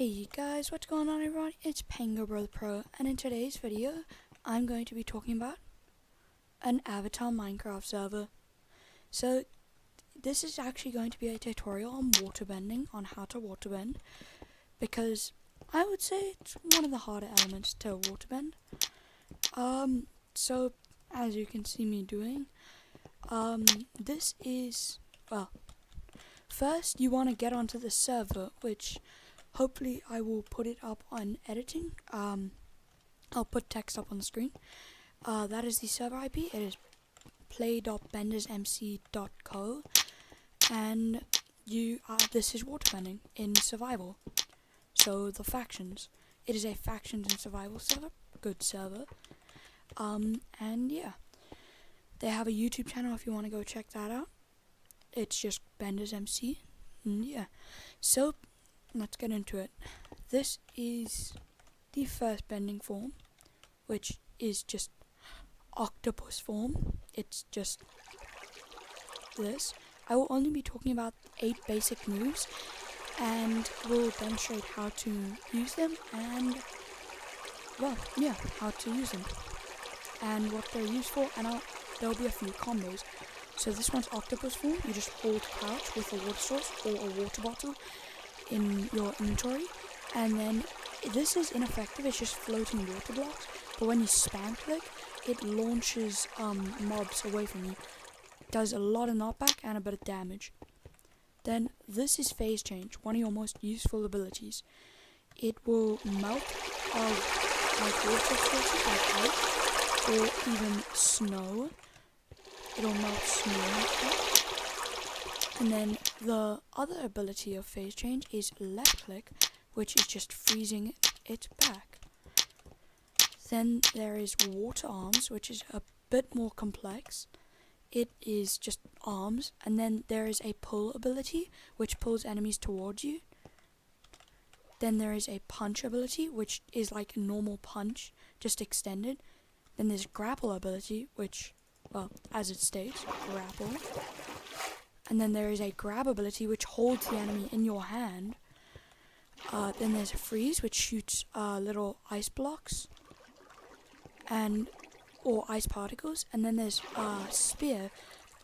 Hey guys, what's going on everyone? It's Pango Brother Pro, and in today's video, I'm going to be talking about an Avatar Minecraft server. So, this is actually going to be a tutorial on waterbending, on how to waterbend, because I would say it's one of the harder elements to waterbend. So, as you can see me doing, this is, first you want to get onto the server, which hopefully I will put it up on editing. I'll put text up on the screen. That is the server IP. It is play.BendersMC.co, and this is waterbending in survival. So the factions. It is a factions and survival server. Good server. And yeah, they have a YouTube channel if you want to go check that out. It's just BendersMC. Yeah. So let's get into it. This is the first bending form, which is just octopus form. It's just this. I will only be talking about 8 basic moves, and will demonstrate how to use them, and how to use them and what they're used for, and there'll be a few combos. So this one's octopus form. You just hold crouch with a water source or a water bottle in your inventory, and then this is ineffective. It's just floating water blocks, but when you spam click, it launches mobs away from you. Does a lot of knockback and a bit of damage. Then this is phase change, one of your most useful abilities. It will melt like water sources like ice or even snow. It'll melt snow. And then the other ability of phase change is left click, which is just freezing it back. Then there is water arms, which is a bit more complex. It is just arms, and then there is a pull ability, which pulls enemies towards you. Then there is a punch ability, which is like a normal punch, just extended. Then there's grapple ability, which, as it states, grapple. And then there is a grab ability, which holds the enemy in your hand. Then there's a freeze, which shoots little ice blocks or ice particles. And then there's spear,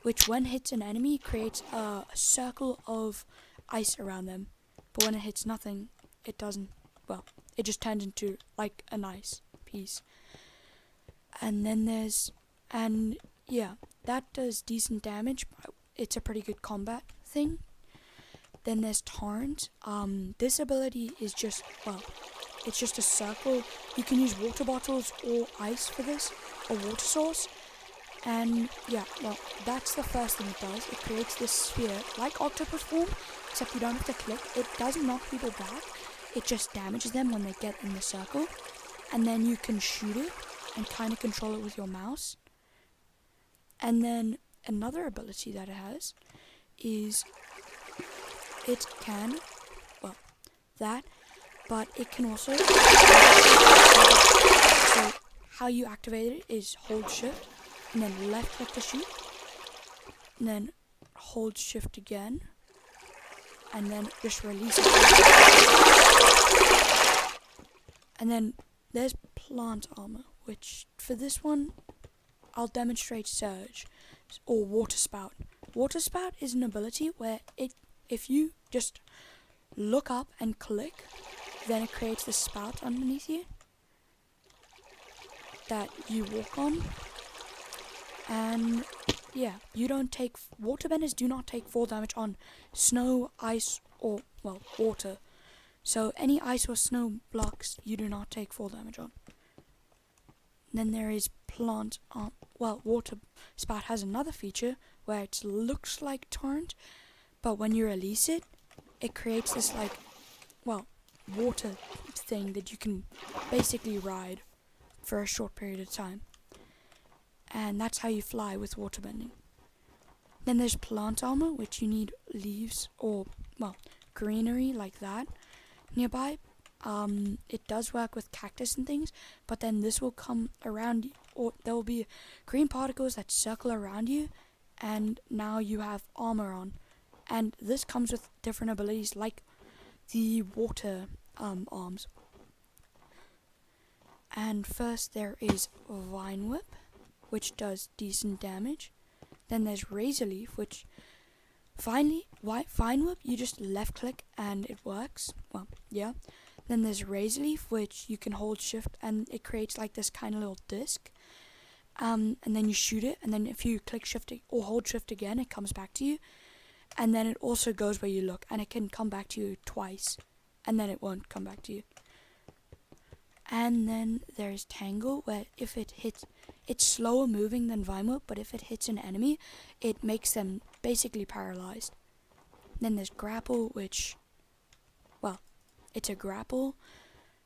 which when hits an enemy creates a circle of ice around them. But when it hits nothing, it doesn't. It just turns into like an ice piece. And then that does decent damage. It's a pretty good combat thing. Then there's Torrent. This ability is just, it's just a circle. You can use water bottles or ice for this, or water source. And that's the first thing it does. It creates this sphere, like octopus form, except you don't have to click. It doesn't knock people back. It just damages them when they get in the circle. And then you can shoot it and kind of control it with your mouse. And then another ability that it has is it can, but it can also, so how you activate it is hold shift, and then left click to shoot, and then hold shift again, and then just release it. And then there's plant armor, which for this one, I'll demonstrate Surge or Water Spout. Water Spout is an ability where if you just look up and click, then it creates this spout underneath you that you walk on. And waterbenders do not take fall damage on snow, ice, or water. So any ice or snow blocks you do not take fall damage on. Then there is plant Water Spout has another feature where it looks like Torrent, but when you release it, it creates this water thing that you can basically ride for a short period of time. And that's how you fly with waterbending. Then there's plant armor, which you need leaves or greenery like that nearby. It does work with cactus and things, but then this will come around, or there will be green particles that circle around you, and now you have armor on. And this comes with different abilities, like the water arms. And first there is Vine Whip, which does decent damage. Then there's Razor Leaf, which Vine Whip, you just left click and it works. Well, yeah. Then there's Razor Leaf, which you can hold shift and it creates like this kind of little disc. And then you shoot it, and then if you click shift or hold shift again, it comes back to you. And then it also goes where you look, and it can come back to you twice, and then it won't come back to you. And then there's Tangle, where if it hits, it's slower moving than Vine Whip, but if it hits an enemy, it makes them basically paralyzed. Then there's Grapple, which, well, it's a grapple.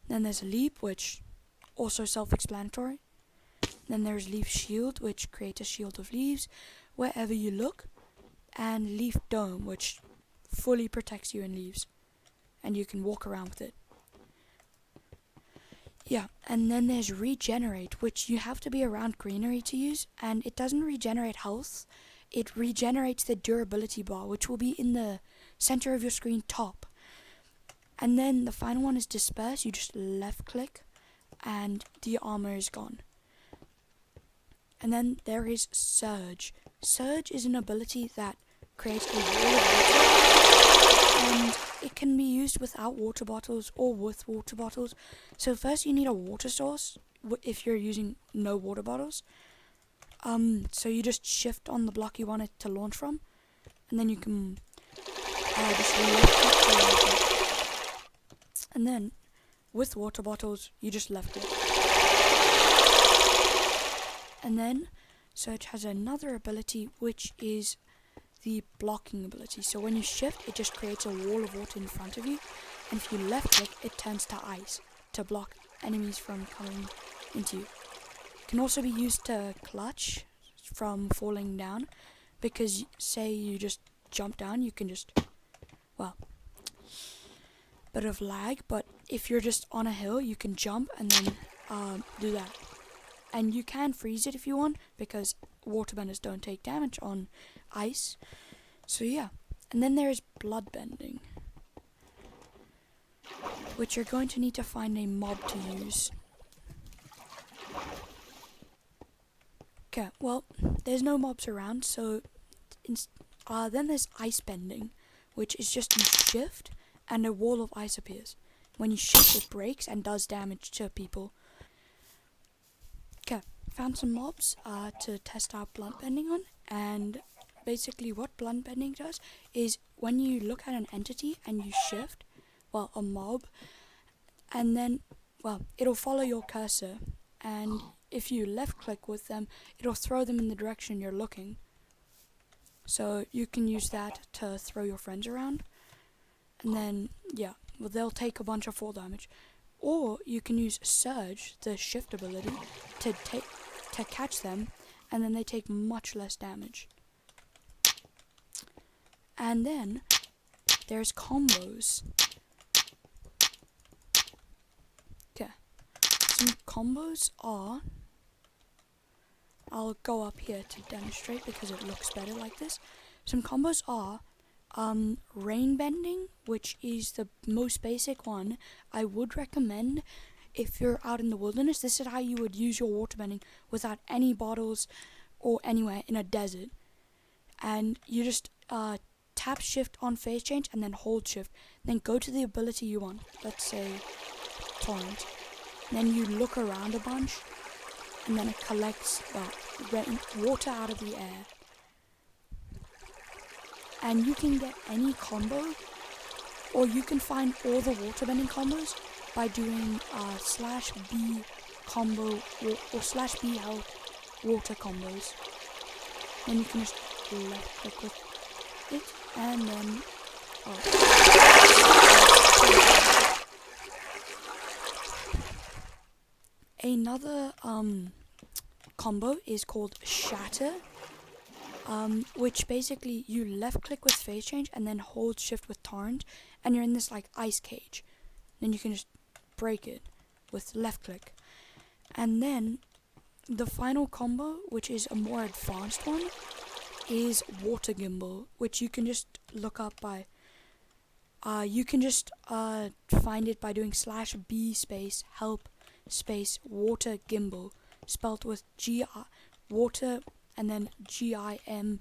Then there's Leap, which also self-explanatory. Then there's Leaf Shield, which creates a shield of leaves wherever you look. And Leaf Dome, which fully protects you in leaves. And you can walk around with it. Yeah, and then there's Regenerate, which you have to be around greenery to use. And it doesn't regenerate health. It regenerates the durability bar, which will be in the center of your screen top. And then the final one is Disperse. You just left click and the armor is gone. And then there is Surge. Surge is an ability that creates a wall of water, and it can be used without water bottles or with water bottles. So first you need a water source if you're using no water bottles. So you just shift on the block you want it to launch from, and then you can just left click. And then with water bottles you just left click. And then Surge has another ability, which is the blocking ability. So when you shift, it just creates a wall of water in front of you. And if you left click, it turns to ice to block enemies from coming into you. It can also be used to clutch from falling down. Because say you just jump down, you can just, well, bit of lag. But if you're just on a hill, you can jump and then do that. And you can freeze it if you want, because waterbenders don't take damage on ice. So yeah. And then there is Bloodbending, which you're going to need to find a mob to use. Okay, well, there's no mobs around, so then there's Ice Bending, which is just you shift and a wall of ice appears. When you shift, it breaks and does damage to people. Okay, found some mobs to test out blunt bending on, and basically what blunt bending does is when you look at an entity and you shift, well, a mob, and then, well, it'll follow your cursor, and if you left click with them, it'll throw them in the direction you're looking. So you can use that to throw your friends around, and then, yeah, well, they'll take a bunch of fall damage. Or you can use Surge, the shift ability, to catch them, and then they take much less damage. And then there's combos. Okay, some combos are, I'll go up here to demonstrate because it looks better like this. Some combos are rain bending, which is the most basic one. I would recommend if you're out in the wilderness. This is how you would use your water bending without any bottles or anywhere in a desert. And you just tap shift on phase change and then hold shift. Then go to the ability you want. Let's say torrent. Then you look around a bunch, and then it collects water out of the air. And you can get any combo, or you can find all the waterbending combos by doing /B combo or /B health water combos. Then you can just left click with it, and then another combo is called Shatter. Which basically you left click with phase change and then hold shift with torrent, and you're in this like ice cage. Then you can just break it with left click. And then the final combo, which is a more advanced one, is Water Gimbal, which you can just look up by You can just find it by doing /b space help space water gimbal, spelt with water and then GIMBAL.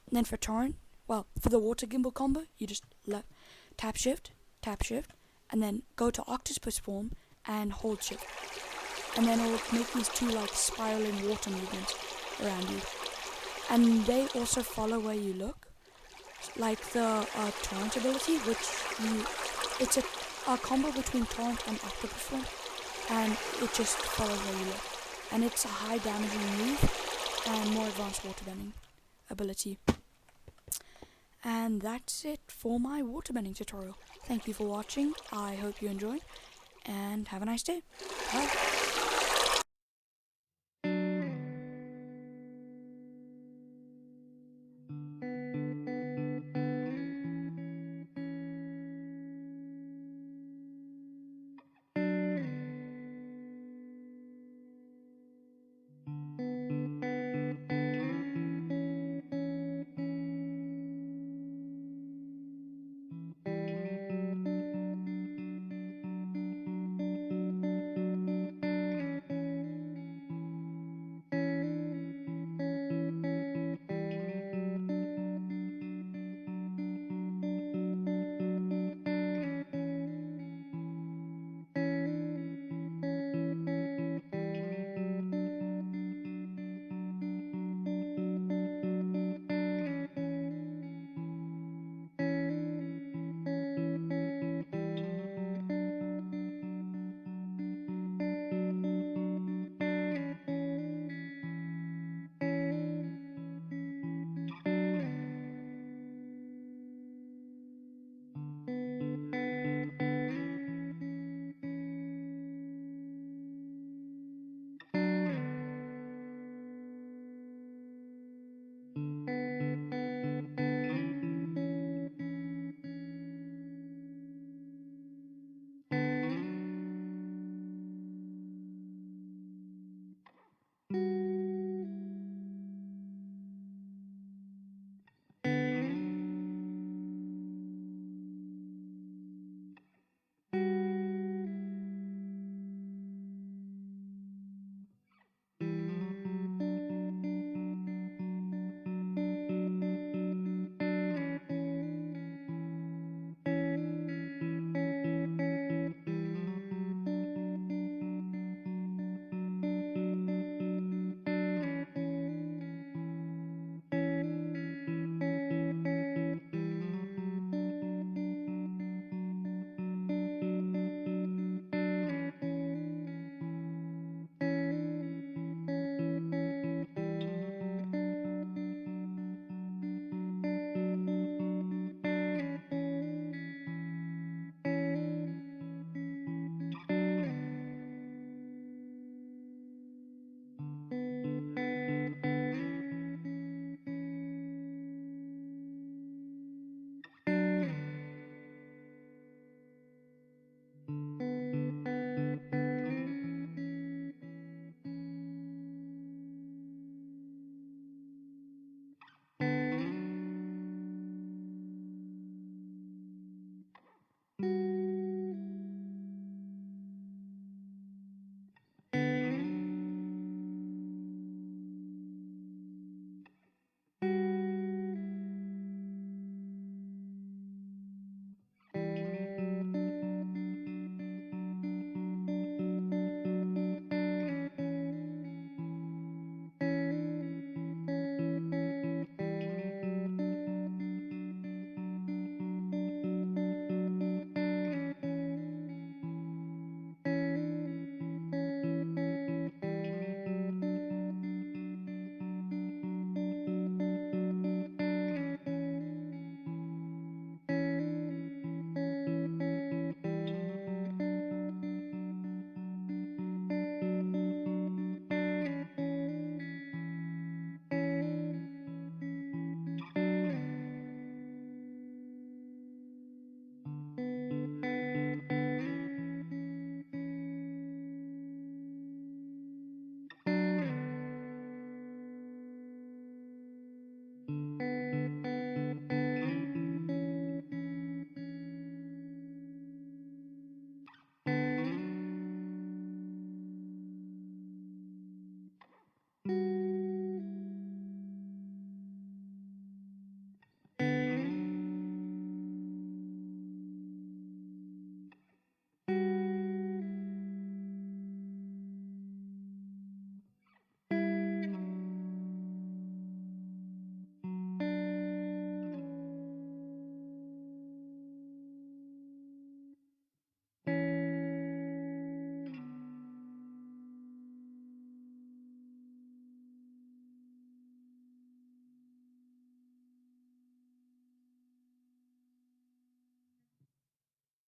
And then for torrent, well, for the water gimbal combo, you just tap shift, and then go to octopus form and hold shift. And then it'll make these two like spiraling water movements around you. And they also follow where you look, like the torrent ability, it's a combo between torrent and octopus form, and it just follows where you look. And it's a high damaging move and more advanced waterbending ability. And that's it for my waterbending tutorial. Thank you for watching. I hope you enjoyed, and have a nice day. Bye.